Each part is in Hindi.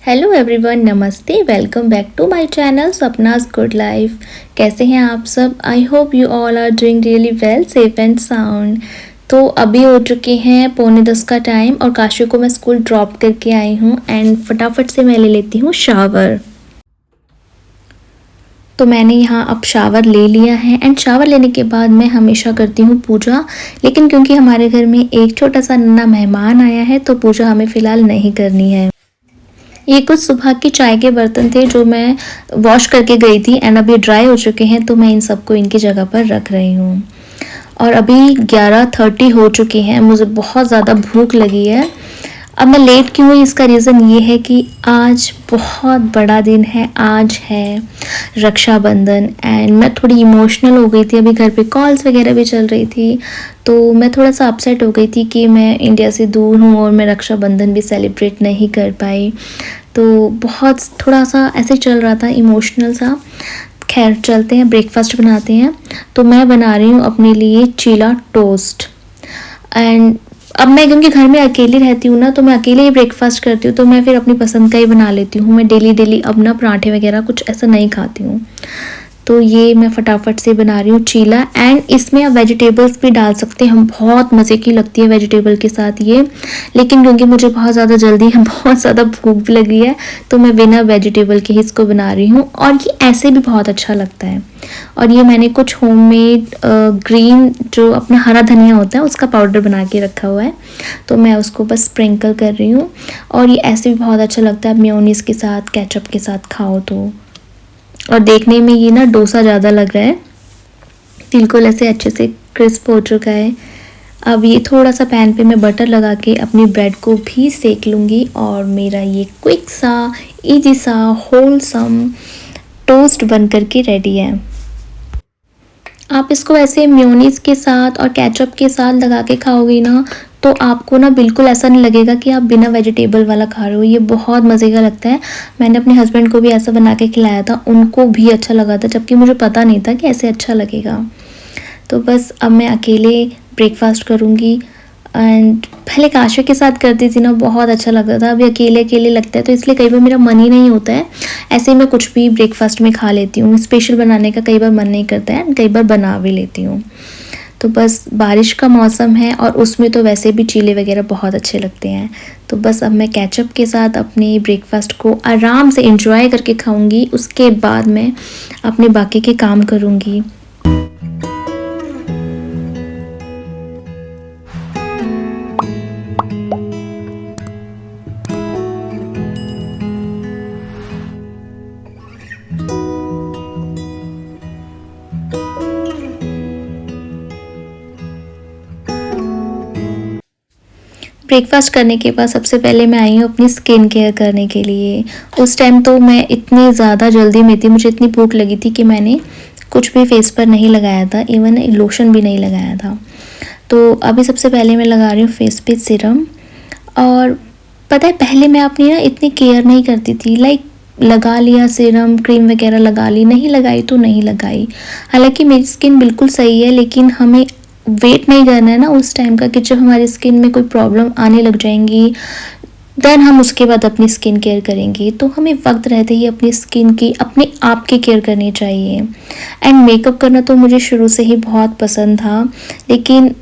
हेलो एवरीवन, नमस्ते। Welcome back to my channel Sapna's good life. कैसे हैं आप सब? I hope you all are doing really well, safe and sound. तो अभी हो चुके हैं 9:45 का टाइम और काशू को मैं स्कूल ड्रॉप करके आई हूँ एंड फटाफट से मैं ले लेती हूँ शावर। तो मैंने यहाँ अब शावर ले लिया है एंड शावर लेने के बाद मैं हमेशा करती हूँ पूजा। लेकिन क्योंकि हमारे घर में एक छोटा सा नन्हा मेहमान आया है तो पूजा हमें फ़िलहाल नहीं करनी है। ये कुछ सुबह के चाय के बर्तन थे जो मैं वॉश करके गई थी एंड अब ये ड्राई हो चुके हैं, तो मैं इन सबको इनकी जगह पर रख रही हूँ। और अभी 11:30 हो चुके हैं, मुझे बहुत ज़्यादा भूख लगी है। अब मैं लेट क्यों हुई, इसका रीज़न ये है कि आज बहुत बड़ा दिन है। आज है रक्षाबंधन एंड मैं थोड़ी इमोशनल हो गई थी। अभी घर पे कॉल्स वगैरह भी चल रही थी तो मैं थोड़ा सा अपसेट हो गई थी कि मैं इंडिया से दूर हूँ और मैं रक्षाबंधन भी सेलिब्रेट नहीं कर पाई। तो बहुत थोड़ा सा ऐसे चल रहा था, इमोशनल सा। खैर चलते हैं, ब्रेकफास्ट बनाते हैं। तो मैं बना रही हूँ अपने लिए चीला टोस्ट। एंड अब मैं क्योंकि घर में अकेली रहती हूँ ना, तो मैं अकेले ही ब्रेकफास्ट करती हूँ, तो मैं फिर अपनी पसंद का ही बना लेती हूँ। मैं डेली अब ना पराठे वगैरह कुछ ऐसा नहीं खाती हूँ। तो ये मैं फटाफट से बना रही हूँ चीला। एंड इसमें आप वेजिटेबल्स भी डाल सकते हैं, हम बहुत मज़े की लगती है वेजिटेबल के साथ ये। लेकिन क्योंकि मुझे बहुत ज़्यादा जल्दी है, बहुत ज़्यादा भूख भी लगी है, तो मैं बिना वेजिटेबल के ही इसको बना रही हूँ। और ये ऐसे भी बहुत अच्छा लगता है। और ये मैंने कुछ होममेड ग्रीन जो अपना हरा धनिया होता है उसका पाउडर बना के रखा हुआ है, तो मैं उसको बस स्प्रिंकल कर रही हूँ। और ये ऐसे भी बहुत अच्छा लगता है मेयोनीज के साथ, केचप के साथ खाओ तो। और देखने में ये ना डोसा ज़्यादा लग रहा है, बिल्कुल ऐसे अच्छे से क्रिस्प हो चुका है। अब ये थोड़ा सा पैन पे मैं बटर लगा के अपनी ब्रेड को भी सेक लूँगी और मेरा ये क्विक सा, इजी सा, होलसम टोस्ट बन करके रेडी है। आप इसको ऐसे मेयोनीज़ के साथ और केचप के साथ लगा के खाओगे ना, तो आपको ना बिल्कुल ऐसा नहीं लगेगा कि आप बिना वेजिटेबल वाला खा रहे हो। ये बहुत मज़े का लगता है। मैंने अपने हस्बैंड को भी ऐसा बना के खिलाया था, उनको भी अच्छा लगा था, जबकि मुझे पता नहीं था कि ऐसे अच्छा लगेगा। तो बस अब मैं अकेले ब्रेकफास्ट करूँगी। एंड पहले काशू के साथ करती थी ना, बहुत अच्छा लगता था। अभी अकेले अकेले लगता है, तो इसलिए कई बार मेरा मन ही नहीं होता है। ऐसे ही मैं कुछ भी ब्रेकफास्ट में खा लेती हूँ। स्पेशल बनाने का कई बार मन नहीं करता है, कई बार बना भी लेती हूँ। तो बस बारिश का मौसम है और उसमें तो वैसे भी चीले वगैरह बहुत अच्छे लगते हैं। तो बस अब मैं केचप के साथ अपने ब्रेकफास्ट को आराम से एंजॉय करके खाऊंगी। उसके बाद मैं अपने बाकी के काम करूँगी। ब्रेकफास्ट करने के बाद सबसे पहले मैं आई हूँ अपनी स्किन केयर करने के लिए। उस टाइम तो मैं इतनी ज़्यादा जल्दी में थी, मुझे इतनी भूख लगी थी कि मैंने कुछ भी फेस पर नहीं लगाया था, इवन लोशन भी नहीं लगाया था। तो अभी सबसे पहले मैं लगा रही हूँ फेस पे सीरम। और पता है पहले मैं अपनी ना इतनी केयर नहीं करती थी, लाइक लगा लिया सीरम, क्रीम वगैरह लगा ली, नहीं लगाई तो नहीं लगाई। हालांकि मेरी स्किन बिल्कुल सही है, लेकिन हमें वेट नहीं करना है ना उस टाइम का कि जब हमारी स्किन में कोई प्रॉब्लम आने लग जाएंगी, देन हम उसके बाद अपनी स्किन केयर करेंगे। तो हमें वक्त रहते ही अपनी स्किन की, अपने आप की केयर करनी चाहिए। एंड मेकअप करना तो मुझे शुरू से ही बहुत पसंद था, लेकिन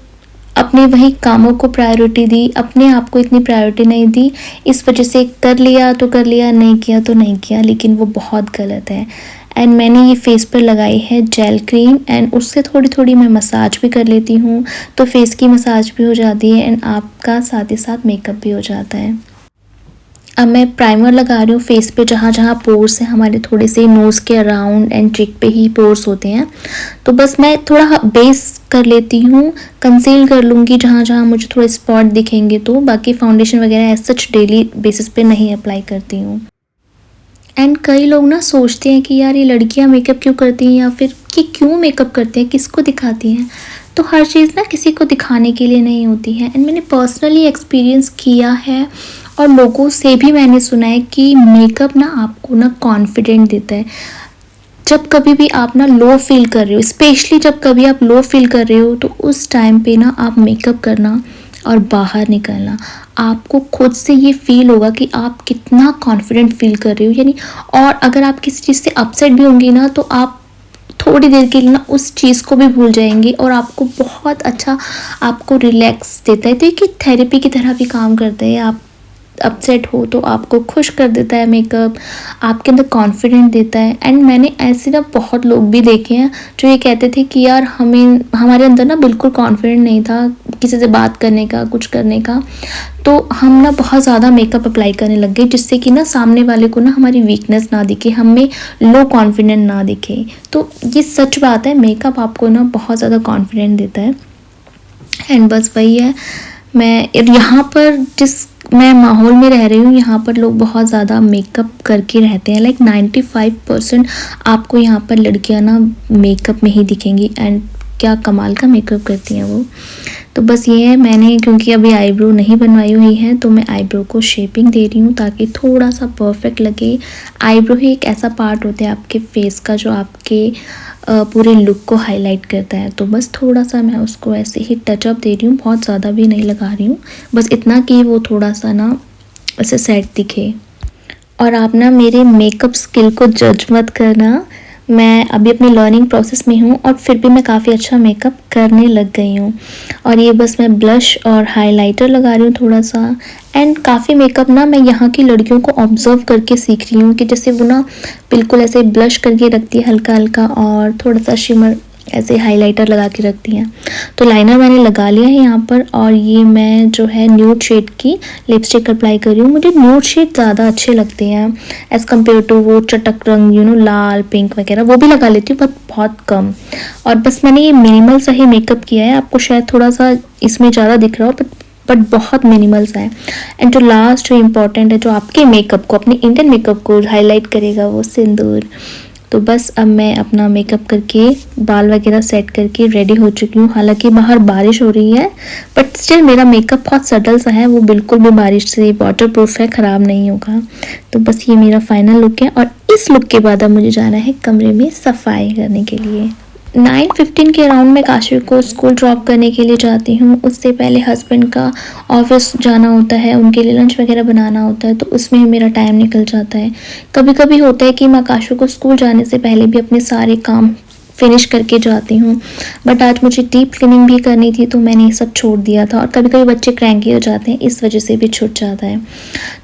अपने वही कामों को प्रायोरिटी दी, अपने आप को इतनी प्रायोरिटी नहीं दी। इस वजह से कर लिया तो कर लिया, नहीं किया तो नहीं किया, लेकिन वो बहुत गलत है। एंड मैंने ये फेस पर लगाई है जेल क्रीम एंड उससे थोड़ी थोड़ी मैं मसाज भी कर लेती हूँ, तो फेस की मसाज भी हो जाती है एंड आपका साथ ही साथ मेकअप भी हो जाता है। अब मैं प्राइमर लगा रही हूँ फेस पे, जहाँ जहाँ पोर्स हैं हमारे, थोड़े से नोज़ के अराउंड एंड चिक पे ही पोर्स होते हैं। तो बस मैं थोड़ा बेस कर लेती हूँ, कंसील कर लूँगी जहाँ जहाँ मुझे थोड़े स्पॉट दिखेंगे। तो बाकी फाउंडेशन वगैरह एज सच डेली बेसिस पे नहीं अप्लाई करती हूँ। एंड कई लोग ना सोचते हैं कि यार ये लड़कियां मेकअप क्यों करती हैं, या फिर कि क्यों मेकअप करती हैं, किसको दिखाती हैं। तो हर चीज़ ना किसी को दिखाने के लिए नहीं होती है। एंड मैंने पर्सनली एक्सपीरियंस किया है और लोगों से भी मैंने सुना है कि मेकअप ना आपको ना कॉन्फिडेंट देता है। जब कभी भी आप ना लो फील कर रहे हो, स्पेशली जब कभी आप लो फील कर रहे हो, तो उस टाइम पे ना आप मेकअप करना और बाहर निकलना, आपको खुद से ये फ़ील होगा कि आप कितना कॉन्फिडेंट फ़ील कर रहे हो, यानी और अगर आप किसी चीज़ से अपसेट भी होंगी ना, तो आप थोड़ी देर के लिए ना उस चीज़ को भी भूल जाएँगे और आपको बहुत अच्छा आपको रिलैक्स देता है। तो ये थेरेपी की तरह भी काम करता है। आप अपसेट हो तो आपको खुश कर देता है मेकअप, आपके अंदर कॉन्फिडेंट देता है। एंड मैंने ऐसे ना बहुत लोग भी देखे हैं जो ये कहते थे कि यार हमें हमारे अंदर ना बिल्कुल कॉन्फिडेंट नहीं था किसी से बात करने का, कुछ करने का, तो हम ना बहुत ज़्यादा मेकअप अप्लाई करने लग गए जिससे कि ना सामने वाले को ना हमारी वीकनेस ना दिखे, हमें लो कॉन्फिडेंट ना दिखे। तो ये सच बात है, मेकअप आपको ना बहुत ज़्यादा कॉन्फिडेंट देता है। एंड बस वही है, मैं यहाँ पर जिस मैं माहौल में रह रही हूँ, यहाँ पर लोग बहुत ज़्यादा मेकअप करके रहते हैं। लाइक 95% आपको यहाँ पर लड़कियाँ ना मेकअप में ही दिखेंगी। एंड क्या कमाल का मेकअप करती हैं वो। तो बस ये है, मैंने क्योंकि अभी आईब्रो नहीं बनवाई हुई है तो मैं आईब्रो को शेपिंग दे रही हूँ ताकि थोड़ा सा परफेक्ट लगे। आईब्रो ही एक ऐसा पार्ट होता है आपके फेस का जो आपके पूरे लुक को हाईलाइट करता है। तो बस थोड़ा सा मैं उसको ऐसे ही टचअप दे रही हूँ, बहुत ज़्यादा भी नहीं लगा रही हूँ, बस इतना कि वो थोड़ा सा ना ऐसे सेट दिखे। और आप ना मेरे मेकअप स्किल को जज मत करना, मैं अभी अपनी लर्निंग प्रोसेस में हूँ और फिर भी मैं काफ़ी अच्छा मेकअप करने लग गई हूँ। और ये बस मैं ब्लश और हाइलाइटर लगा रही हूँ थोड़ा सा। एंड काफ़ी मेकअप ना मैं यहाँ की लड़कियों को ऑब्जर्व करके सीख रही हूँ कि जैसे वो ना बिल्कुल ऐसे ब्लश करके रखती है हल्का हल्का और थोड़ा सा शिमर ऐसे हाइलाइटर लगा के रखती हैं। तो लाइनर मैंने लगा लिया है यहाँ पर और ये मैं जो है न्यूड शेड की लिपस्टिक अप्लाई कर रही हूँ। मुझे न्यूड शेड ज़्यादा अच्छे लगते हैं एज़ कम्पेयर टू वो चटक रंग लाल पिंक वगैरह, वो भी लगा लेती हूँ बट बहुत कम। और बस मैंने ये मिनिमल सा ही मेकअप किया है, आपको शायद थोड़ा सा इसमें ज़्यादा दिख रहा हो बट बहुत मिनिमल सा है। एंड जो लास्ट जो इम्पॉर्टेंट है, जो आपके मेकअप को, अपने इंडियन मेकअप को हाईलाइट करेगा, वो सिंदूर। तो बस अब मैं अपना मेकअप करके बाल वगैरह सेट करके रेडी हो चुकी हूँ। हालांकि बाहर बारिश हो रही है बट स्टिल मेरा मेकअप बहुत सटल सा है, वो बिल्कुल भी बारिश से वाटर प्रूफ है, ख़राब नहीं होगा। तो बस ये मेरा फाइनल लुक है और इस लुक के बाद अब मुझे जाना है कमरे में सफाई करने के लिए। 9:15 के अराउंड मैं काशी को स्कूल ड्रॉप करने के लिए जाती हूँ। उससे पहले हस्बैंड का ऑफिस जाना होता है, उनके लिए लंच वगैरह बनाना होता है, तो उसमें ही मेरा टाइम निकल जाता है। कभी कभी होता है कि मैं काशी को स्कूल जाने से पहले भी अपने सारे काम फिनिश करके जाती हूँ, बट आज मुझे डीप क्लीनिंग भी करनी थी तो मैंने ये सब छोड़ दिया था। और कभी कभी बच्चे क्रैंकी हो जाते हैं, इस वजह से भी छूट जाता है।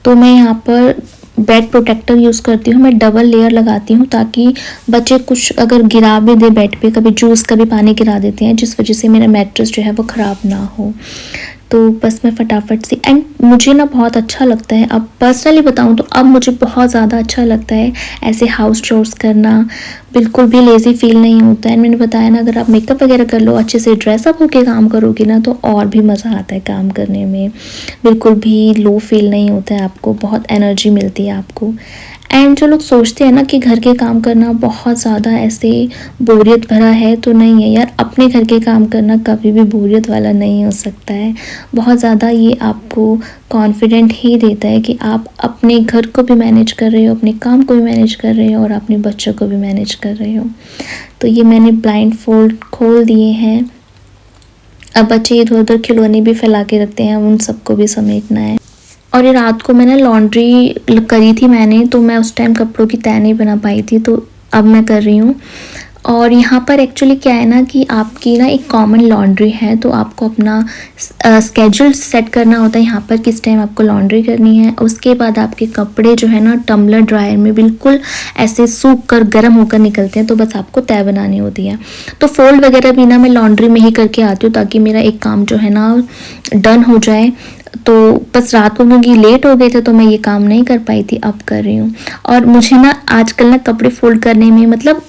तो मैं यहाँ पर बेड प्रोटेक्टर यूज़ करती हूँ, मैं डबल लेयर लगाती हूँ ताकि बच्चे कुछ अगर गिरा भी दे बेड पे, कभी जूस कभी पानी गिरा देते हैं जिस वजह से मेरा मैट्रेस जो है वो ख़राब ना हो। तो बस मैं फटाफट से, एंड मुझे ना बहुत अच्छा लगता है, अब पर्सनली बताऊँ तो अब मुझे बहुत ज़्यादा अच्छा लगता है ऐसे हाउस चोर्स करना, बिल्कुल भी लेज़ी फील नहीं होता है। मैंने बताया ना, अगर आप मेकअप वगैरह कर लो, अच्छे से ड्रेसअप होके काम करोगे ना तो और भी मज़ा आता है काम करने में, बिल्कुल भी लो फील नहीं होता है, आपको बहुत एनर्जी मिलती है आपको। एंड जो लोग सोचते हैं ना कि घर के काम करना बहुत ज़्यादा ऐसे बोरियत भरा है, तो नहीं है यार, अपने घर के काम करना कभी भी बोरियत वाला नहीं हो सकता है। बहुत ज़्यादा ये आपको कॉन्फिडेंट ही देता है कि आप अपने घर को भी मैनेज कर रहे हो, अपने काम को भी मैनेज कर रहे हो और अपने बच्चों को भी मैनेज कर रहे हो। तो ये मैंने ब्लाइंड फोल्ड खोल दिए हैं, अब बच्चे इधर उधर खिलौने भी फैला के रखते हैं, उन सबको भी समेटना है। और ये रात को मैंने लॉन्ड्री करी थी मैंने, तो मैं उस टाइम कपड़ों की तह नहीं बना पाई थी, तो अब मैं कर रही हूँ। और यहाँ पर एक्चुअली क्या है ना कि आपकी ना एक कॉमन लॉन्ड्री है, तो आपको अपना स्केड्यूल सेट करना होता है यहाँ पर किस टाइम आपको लॉन्ड्री करनी है। उसके बाद आपके कपड़े जो है ना टम्बलर ड्रायर में बिल्कुल ऐसे सूख कर गर्म होकर निकलते हैं, तो बस आपको तय बनानी होती है। तो फोल्ड वगैरह भी ना मैं लॉन्ड्री में ही करके आती हूँ ताकि मेरा एक काम जो है ना डन हो जाए। तो बस रात को क्योंकि लेट हो गए थे तो मैं ये काम नहीं कर पाई थी, अब कर रही हूँ। और मुझे ना आजकल ना कपड़े फोल्ड करने में, मतलब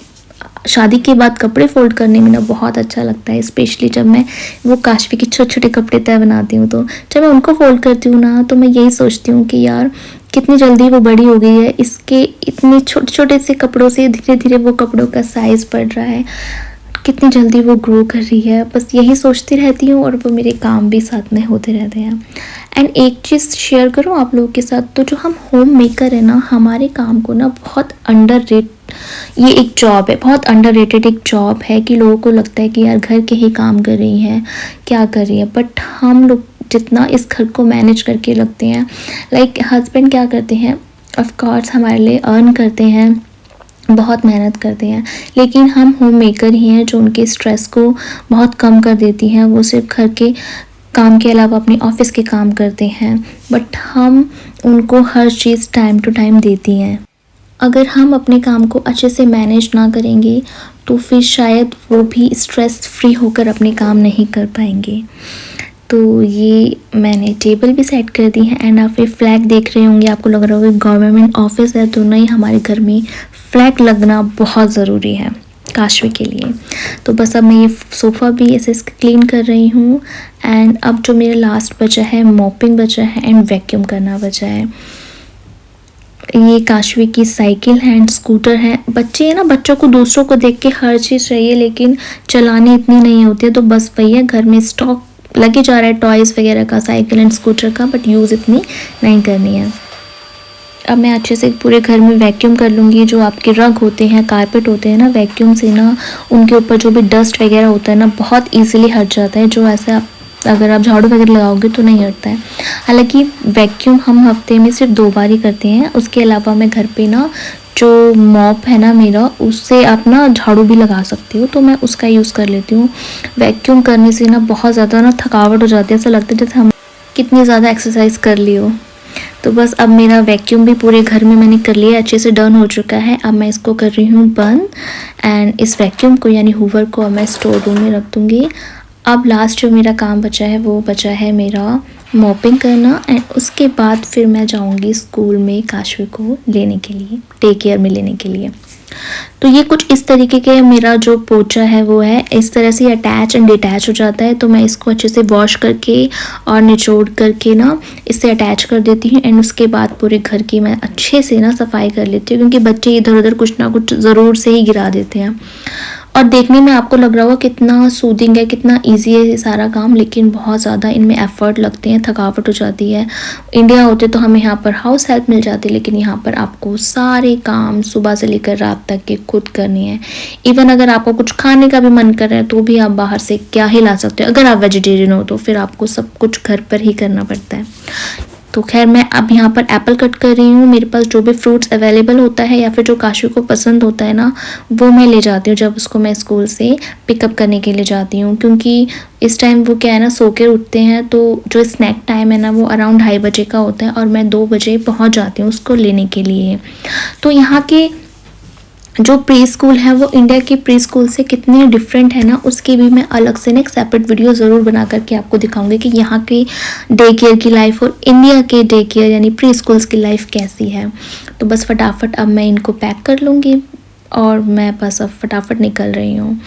शादी के बाद कपड़े फोल्ड करने में ना बहुत अच्छा लगता है, स्पेशली जब मैं वो काशवी के छोटे छोटे कपड़े तय बनाती हूँ। तो जब मैं उनको फोल्ड करती हूँ ना तो मैं यही सोचती हूँ कि यार कितनी जल्दी वो बड़ी हो गई है, इसके इतने छोटे छोटे से कपड़ों से धीरे धीरे वो कपड़ों का साइज़ बढ़ रहा है, कितनी जल्दी वो ग्रो कर रही है। बस यही सोचती रहती हूँ और वो मेरे काम भी साथ में होते रहते हैं। एंड एक चीज़ शेयर करूँ आप लोगों के साथ, तो जो हम होम मेकर है ना, हमारे काम को ना बहुत ये एक जॉब है, बहुत अंडररेटेड एक जॉब है कि लोगों को लगता है कि यार घर के ही काम कर रही हैं, क्या कर रही है, बट हम लोग जितना इस घर को मैनेज करके रखते हैं। लाइक हस्बैंड क्या करते हैं, ऑफ कोर्स हमारे लिए अर्न करते हैं, बहुत मेहनत करते हैं, लेकिन हम होम मेकर ही हैं जो उनके स्ट्रेस को बहुत कम कर देती हैं। वो सिर्फ घर के काम के अलावा अपने ऑफिस के काम करते हैं, बट हम उनको हर चीज़ टाइम टू टाइम देती हैं। अगर हम अपने काम को अच्छे से मैनेज ना करेंगे तो फिर शायद वो भी स्ट्रेस फ्री होकर अपने काम नहीं कर पाएंगे। तो ये मैंने टेबल भी सेट कर दी है एंड आप ये फ्लैग देख रहे होंगे, आपको लग रहा होगा गवर्नमेंट ऑफिस है, तो नहीं, हमारे घर में फ्लैग लगना बहुत ज़रूरी है काशवी के लिए। तो बस अब मैं ये सोफ़ा भी ऐसे क्लीन कर रही हूँ एंड अब जो मेरा लास्ट बचा है मॉपिंग बचा है एंड वैक्यूम करना बचा है। ये काशवी की साइकिल है एंड स्कूटर है। बच्चे हैं ना, बच्चों को दूसरों को देख के हर चीज़ चाहिए लेकिन चलानी इतनी नहीं होती है, तो बस वही है, घर में स्टॉक लगे जा रहा है टॉयज़ वगैरह का, साइकिल एंड स्कूटर का, बट यूज़ इतनी नहीं करनी है। अब मैं अच्छे से पूरे घर में वैक्यूम कर लूँगी। जो आपके रग होते हैं, कारपेट होते हैं ना, वैक्यूम से ना उनके ऊपर जो भी डस्ट वगैरह होता है ना बहुत ईजिली हट जाता है, जो ऐसा अगर आप झाड़ू वगैरह लगाओगे तो नहीं हटता है। हालांकि वैक्यूम हम हफ्ते में सिर्फ 2 बार ही करते हैं, उसके अलावा मैं घर पे ना जो मॉप है ना मेरा, उससे आप ना झाड़ू भी लगा सकते हो, तो मैं उसका यूज़ कर लेती हूँ। वैक्यूम करने से ना बहुत ज़्यादा ना थकावट हो जाती है, ऐसा लगता है जैसे हम कितनी ज़्यादा एक्सरसाइज कर ली हो। तो बस अब मेरा वैक्यूम भी पूरे घर में मैंने कर लिया, अच्छे से डन हो चुका है। अब मैं इसको कर रही हूँ बंद एंड इस वैक्यूम को यानी हूवर को अब मैं स्टोर रूम में रख दूँगी। अब लास्ट जो मेरा काम बचा है वो बचा है मेरा मॉपिंग करना एंड उसके बाद फिर मैं जाऊंगी स्कूल में काशवी को लेने के लिए, टेक केयर में लेने के लिए। तो ये कुछ इस तरीके के मेरा जो पोचा है वो है, इस तरह से अटैच एंड डिटैच हो जाता है। तो मैं इसको अच्छे से वॉश करके और निचोड़ करके ना इससे अटैच कर देती हूँ एंड उसके बाद पूरे घर की मैं अच्छे से ना सफाई कर लेती हूँ, क्योंकि बच्चे इधर उधर कुछ ना कुछ ज़रूर से ही गिरा देते हैं। और देखने में आपको लग रहा होगा कितना सूदिंग है, कितना इजी है ये सारा काम, लेकिन बहुत ज़्यादा इनमें एफर्ट लगते हैं, थकावट हो जाती है। इंडिया होते तो हमें यहाँ पर हाउस हेल्प मिल जाती, लेकिन यहाँ पर आपको सारे काम सुबह से लेकर रात तक के खुद करनी है। इवन अगर आपको कुछ खाने का भी मन कर रहा है तो भी आप बाहर से क्या ही ला सकते हो। अगर आप वेजिटेरियन हो तो फिर आपको सब कुछ घर पर ही करना पड़ता है। तो खैर मैं अब यहाँ पर एप्पल कट कर रही हूँ। मेरे पास जो भी फ्रूट्स अवेलेबल होता है या फिर जो काशवी को पसंद होता है ना, वो मैं ले जाती हूँ जब उसको मैं स्कूल से पिकअप करने के लिए जाती हूँ, क्योंकि इस टाइम वो क्या है ना सो के उठते हैं, तो जो स्नैक टाइम है ना वो अराउंड 2:30 बजे का होता है और मैं 2 बजे पहुँच जाती हूँ उसको लेने के लिए। तो यहाँ के जो प्री स्कूल है वो इंडिया के प्री स्कूल से कितने डिफरेंट है ना, उसकी भी मैं अलग से एक सेपरेट वीडियो ज़रूर बना करके आपको दिखाऊंगी कि यहाँ की डे केयर की लाइफ और इंडिया के डे केयर यानी प्री स्कूल्स की लाइफ कैसी है। तो बस फटाफट अब मैं इनको पैक कर लूँगी और मैं बस अब फटाफट निकल रही हूँ।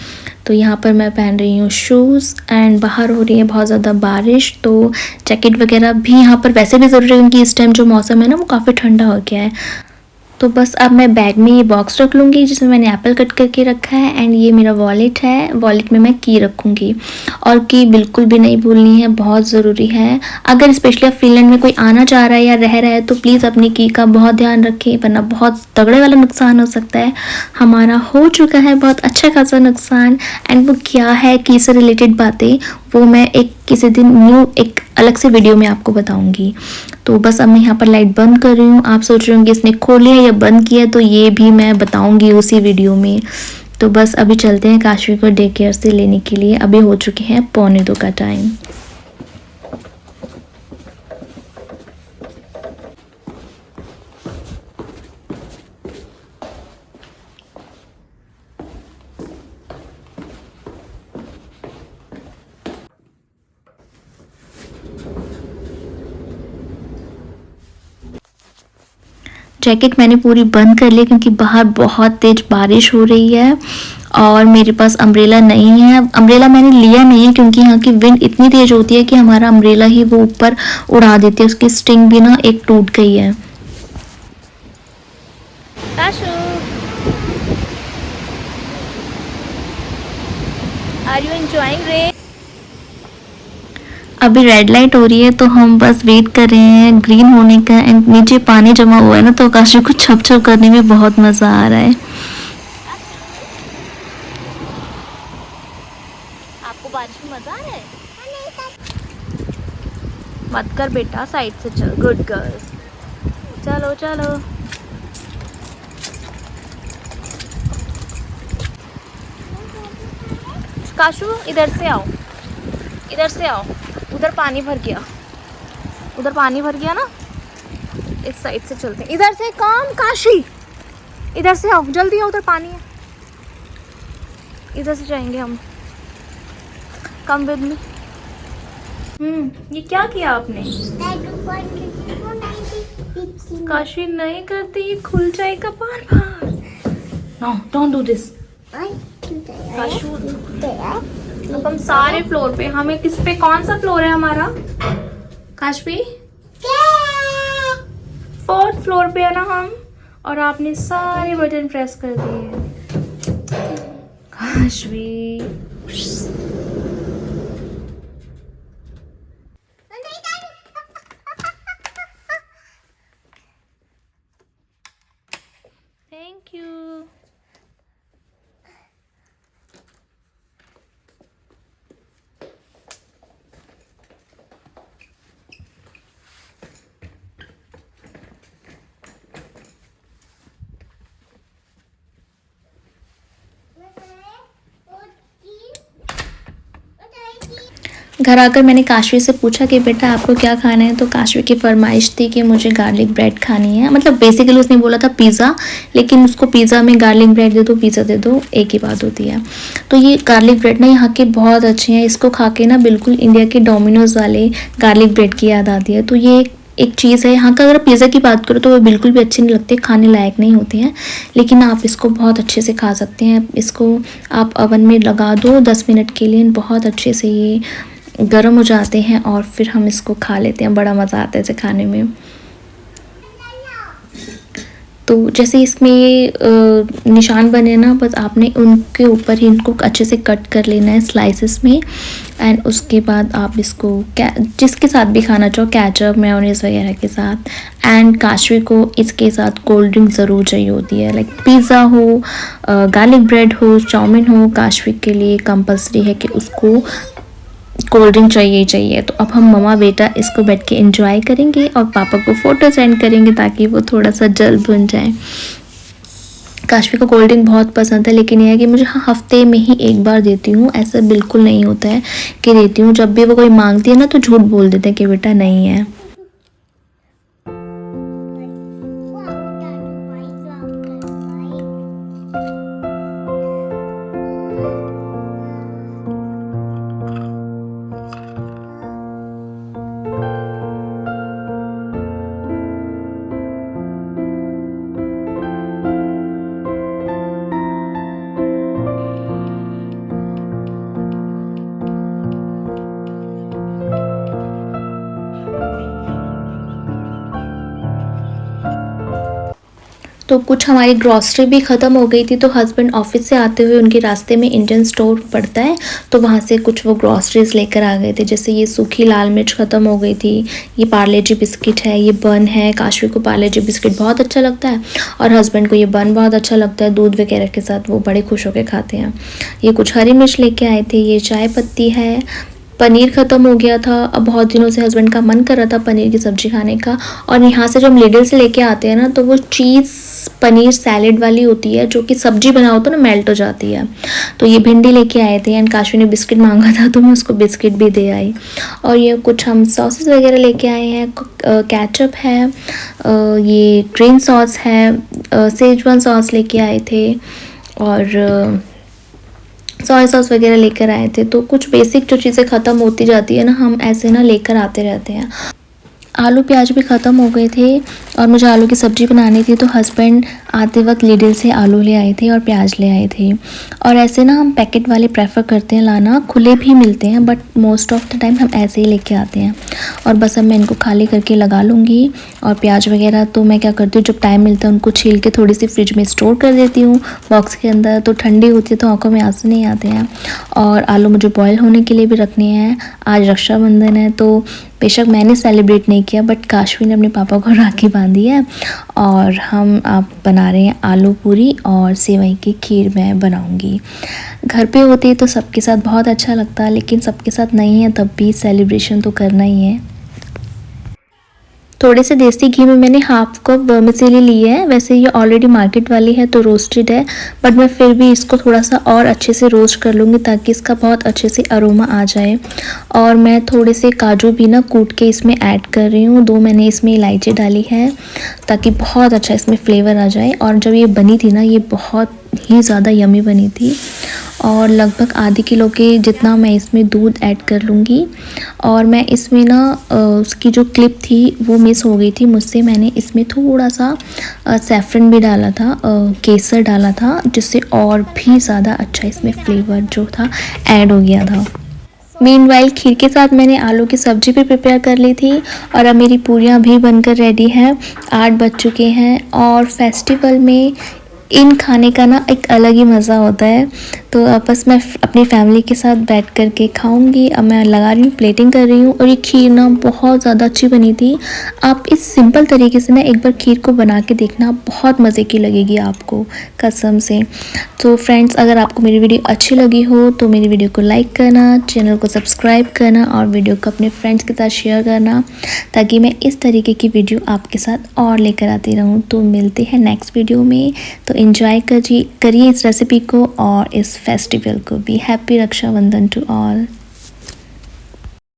तो यहाँ पर मैं पहन रही हूँ शूज़ एंड बाहर हो रही है बहुत ज़्यादा बारिश, तो जैकेट वगैरह भी यहाँ पर वैसे भी ज़रूरी है क्योंकि इस टाइम जो मौसम है ना वो काफ़ी ठंडा हो गया है। तो बस अब मैं बैग में ये बॉक्स रख लूँगी जिसमें मैंने एप्पल कट करके रखा है एंड ये मेरा वॉलेट है, वॉलेट में मैं की रखूँगी और की बिल्कुल भी नहीं भूलनी है, बहुत ज़रूरी है। अगर स्पेशली फिनलैंड में कोई आना चाह रहा है या रह रहा है तो प्लीज़ अपनी की का बहुत ध्यान रखें, वरना बहुत तगड़े वाला नुकसान हो सकता है। हमारा हो चुका है बहुत अच्छा खासा नुकसान एंड वो क्या है की से रिलेटेड बातें वो मैं एक किसी दिन न्यू एक अलग से वीडियो में आपको बताऊंगी। तो बस अब मैं यहाँ पर लाइट बंद कर रही हूँ। आप सोच रहे होंगे इसने खोली है या बंद किया, तो ये भी मैं बताऊंगी उसी वीडियो में। तो बस अभी चलते हैं काशवी को डे केयर से लेने के लिए। अभी हो चुके हैं 1:45 का टाइम। जैकेट मैंने पूरी बंद कर ली क्योंकि बाहर बहुत तेज बारिश हो रही है और मेरे पास अम्ब्रेला नहीं है। अम्ब्रेला मैंने लिया नहीं है क्योंकि यहाँ की विंड इतनी तेज होती है कि हमारा अम्ब्रेला ही वो ऊपर उड़ा देती है, उसकी स्टिंग भी ना एक टूट गई है। Are you enjoying rain? अभी रेड लाइट हो रही है तो हम बस वेट कर रहे हैं ग्रीन होने का एंड नीचे पानी जमा हुआ है ना, तो काशवी को छप छप करने में बहुत मज़ा आ रहा है। आपको बारिश में मज़ा आ रहा है? मत कर बेटा, साइड से चल, गुड गर्ल। चलो चलो। काशू इधर से आओ, इधर से आओ। उधर पानी भर गया, उधर पानी भर गया ना, इस साइड से चलते हैं। इधर से काम काशी, इधर से आओ, जल्दी आओ, उधर पानी है, इधर से जाएंगे हम। Come with me. ये क्या किया आपने? काशी नहीं करती, ये खुल जाएगा बार बार। No don't do this Kashu. अब हम सारे फ्लोर पे, हमें किस पे, कौन सा फ्लोर है हमारा काशवी? 4th फ्लोर पे है ना हम, और आपने सारे बटन प्रेस कर दिए काशवी। Thank you. घर आकर मैंने काशवी से पूछा कि बेटा आपको क्या खाना है, तो काशवी की फरमाइश थी कि मुझे गार्लिक ब्रेड खानी है। मतलब बेसिकली उसने बोला था पिज़्ज़ा, लेकिन उसको पिज़्ज़ा में गार्लिक ब्रेड दे दो, पिज़्ज़ा दे दो, एक ही बात होती है। तो ये गार्लिक ब्रेड ना यहाँ के बहुत अच्छे हैं, इसको खा के ना बिल्कुल इंडिया के डोमिनोज़ वाले गार्लिक ब्रेड की याद आती है। तो ये एक चीज़ है यहाँ का। अगर पिज़्ज़ा की बात करो तो वो बिल्कुल भी अच्छे नहीं लगते, खाने लायक नहीं होते हैं, लेकिन आप इसको बहुत अच्छे से खा सकते हैं। इसको आप ओवन में लगा दो 10 मिनट के लिए, बहुत अच्छे से ये गर्म हो जाते हैं और फिर हम इसको खा लेते हैं। बड़ा मज़ा आता है इसे खाने में। तो जैसे इसमें ये निशान बने ना, बस आपने उनके ऊपर ही इनको अच्छे से कट कर लेना है स्लाइसेस में। एंड उसके बाद आप इसको जिसके साथ भी खाना चाहो, केचप, मेयोनीज वगैरह के साथ। एंड काशवी को इसके साथ कोल्ड ड्रिंक ज़रूर चाहिए होती है। लाइक पिज़्ज़ा हो, गार्लिक ब्रेड हो, चाउमीन हो, काशवी के लिए कंपल्सरी है कि उसको कोल्ड ड्रिंक चाहिए ही चाहिए। तो अब हम मम्मा बेटा इसको बैठ के एंजॉय करेंगे और पापा को फ़ोटो सेंड करेंगे ताकि वो थोड़ा सा जल्द बन जाए। काशवी को कोल्ड ड्रिंक बहुत पसंद है, लेकिन यह है कि मुझे हफ्ते में ही एक बार देती हूँ। ऐसा बिल्कुल नहीं होता है कि देती हूँ। जब भी वो कोई मांगती है ना तो झूठ बोल देते हैं कि बेटा नहीं है। तो कुछ हमारी ग्रॉसरी भी ख़त्म हो गई थी, तो हस्बैंड ऑफिस से आते हुए उनके रास्ते में इंडियन स्टोर पड़ता है, तो वहाँ से कुछ वो ग्रॉसरीज लेकर आ गए थे। जैसे ये सूखी लाल मिर्च ख़त्म हो गई थी, ये पार्ले जी बिस्किट है, ये बन है। काशवी को पार्ले जी बिस्किट बहुत अच्छा लगता है और हस्बैंड को ये बन बहुत अच्छा लगता है, दूध वगैरह के साथ वो बड़े खुश होकर खाते हैं। ये कुछ हरी मिर्च लेके आए थे, ये चाय पत्ती है। पनीर ख़त्म हो गया था, अब बहुत दिनों से हस्बैंड का मन कर रहा था पनीर की सब्ज़ी खाने का। और यहाँ से जब हम लिडल से लेके आते हैं ना, तो वो चीज़ पनीर सैलेड वाली होती है, जो कि सब्जी बनाओ तो ना मेल्ट हो जाती है। तो ये भिंडी लेके आए थे एंड काशवी ने बिस्किट मांगा था तो मैं उसको बिस्किट भी दे आई। और ये कुछ हम सॉसेस वगैरह लेके आए हैं। केचप है, ये ग्रीन सॉस है, सेजवान सॉस लेके आए थे और सोया सॉस वगैरह लेकर आए थे। तो कुछ बेसिक जो चीज़ें ख़त्म होती जाती है ना, हम ऐसे ना लेकर आते रहते हैं। आलू प्याज भी ख़त्म हो गए थे और मुझे आलू की सब्ज़ी बनानी थी, तो हस्बैंड आते वक्त लिडल से आलू ले आए थे और प्याज ले आए थे। और ऐसे ना हम पैकेट वाले प्रेफर करते हैं लाना, खुले भी मिलते हैं but most of the time हम ऐसे ही लेके आते हैं। और बस अब मैं इनको खाली करके लगा लूँगी। और प्याज वगैरह तो मैं क्या करती हूँ, जब टाइम मिलता है उनको छील के थोड़ी सी फ्रिज में स्टोर कर देती हूँ बॉक्स के अंदर, तो ठंडी होती है तो आंखों में आंसू नहीं आते हैं। और आलू मुझे बॉयल होने के लिए भी रखने हैं। आज रक्षाबंधन है, तो बेशक मैंने सेलिब्रेट नहीं किया बट काशवी ने अपने पापा को राखी बांधी है। और हम आप बना रहे हैं आलू पूरी और सेवई की खीर मैं बनाऊंगी। घर पे होती है तो सबके साथ बहुत अच्छा लगता है, लेकिन सबके साथ नहीं है तब भी सेलिब्रेशन तो करना ही है। थोड़े से देसी घी में मैंने हाफ कप वर्मिसेली ली है। वैसे ये ऑलरेडी मार्केट वाली है तो रोस्टेड है, बट मैं फिर भी इसको थोड़ा सा और अच्छे से रोस्ट कर लूँगी ताकि इसका बहुत अच्छे से अरोमा आ जाए। और मैं थोड़े से काजू भी ना कूट के इसमें ऐड कर रही हूँ। 2 मैंने इसमें इलायची डाली है ताकि बहुत अच्छा इसमें फ्लेवर आ जाए। और जब ये बनी थी ना, ये बहुत ही ज़्यादा यमी बनी थी। और लगभग आधे किलो के जितना मैं इसमें दूध ऐड कर लूँगी। और मैं इसमें ना उसकी जो क्लिप थी वो मिस हो गई थी मुझसे। मैंने इसमें थोड़ा सा सैफ़रन भी डाला था, केसर डाला था, जिससे और भी ज़्यादा अच्छा इसमें फ्लेवर जो था ऐड हो गया था। मीनवाइल खीर के साथ मैंने आलू की सब्ज़ी भी प्रिपेयर कर ली थी। और अब मेरी पूरियाँ भी बनकर रेडी हैं। 8 बज चुके हैं और फेस्टिवल में इन खाने का ना एक अलग ही मज़ा होता है। तो बस मैं अपनी फैमिली के साथ बैठ कर के खाऊंगी। अब मैं लगा रही हूँ, प्लेटिंग कर रही हूँ। और ये खीर ना बहुत ज़्यादा अच्छी बनी थी। आप इस सिंपल तरीके से ना एक बार खीर को बना के देखना, बहुत मज़े की लगेगी आपको, कसम से। तो फ्रेंड्स, अगर आपको मेरी वीडियो अच्छी लगी हो तो मेरी वीडियो को लाइक करना, चैनल को सब्सक्राइब करना और वीडियो को अपने फ्रेंड्स के साथ शेयर करना, ताकि मैं इस तरीके की वीडियो आपके साथ और लेकर आती रहूँ। तो मिलते हैं नेक्स्ट वीडियो में। तो एंजॉय करिए इस रेसिपी को और इस फेस्टिवल को भी। Happy Rakshabandhan to all.